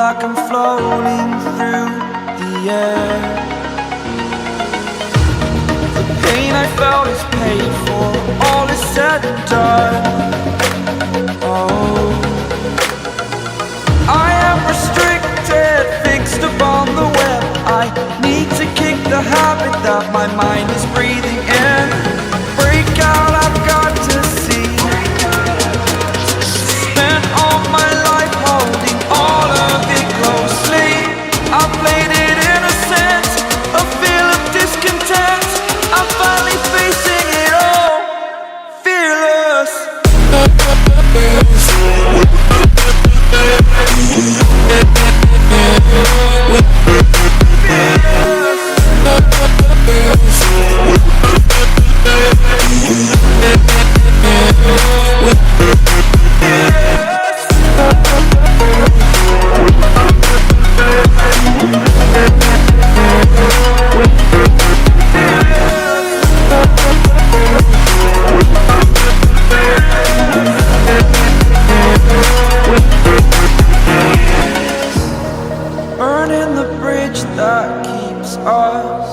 like I'm floating through the air. The pain I felt is paid for, all is said and done. Oh, I am restricted, fixed upon the web. I need to kick the habit that my mind is breathing in. Break out, I've got to see. Spent all my life holding all of it closely. I played it innocent, a feel of discontent. I'm finally facing it all, fearless. Burning the bridge that keeps us.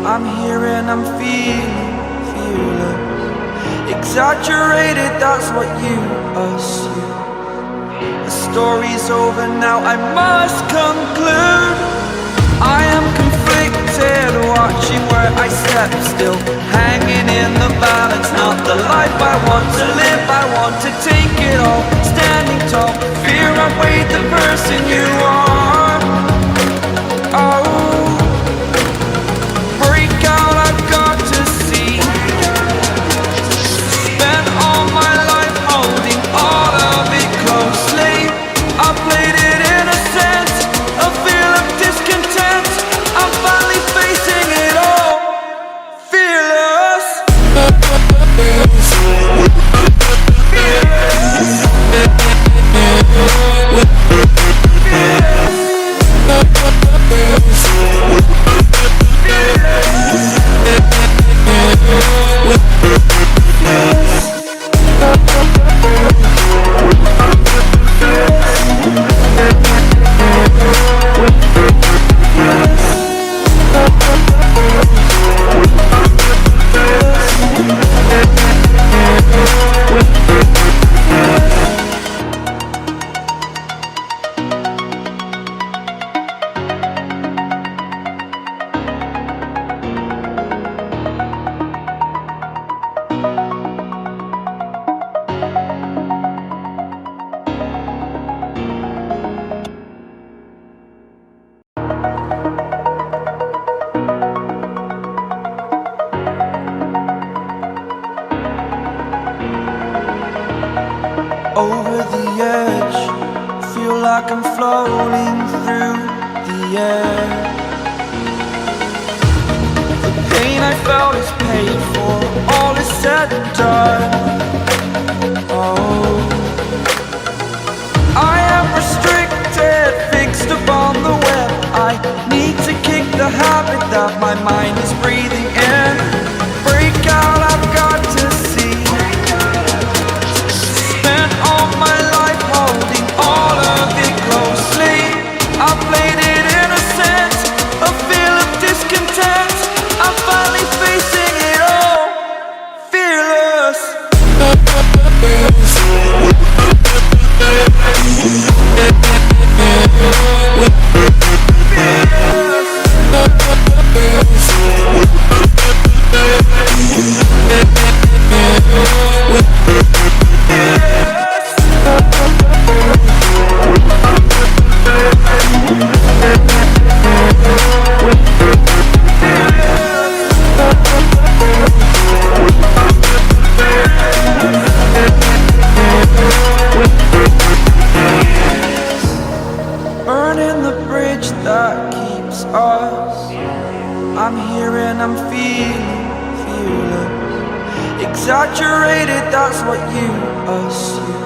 I'm here and I'm feeling fearless. Exaggerated, that's what you assume. The story's over now, I must conclude. I am conflicted, watching where I step still, hanging in the balance. Not the life I want to live, I want to take it all. Standing tall, fear outweighed the person you are. Oh, break out, I've got to see. Spent all my life holding all of it closely. I played it innocent, a feel of discontent. I'm finally facing it all, fearless. Over the edge, feel like I'm floating through the air. The pain I felt is paid for, all is said and done. Oh, I am restricted, fixed upon the web. I need to kick the habit that my mind is breathing in. Break out, I've got to see. Spent all my life holding all of it closely. I played it innocent, a feel of discontent. I'm finally facing it all, fearless. Burning the bridge that keeps us. I'm here and I'm feeling fearless. Exaggerated, that's what you assume.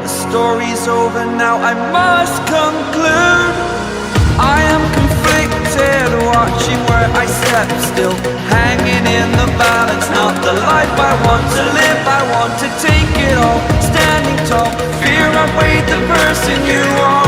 The story's over now, I must conclude. I am conflicted, watching where I step still, hanging in the balance. Not the life I want to live, I want to take it all. Standing tall, fear outweighed the person you are.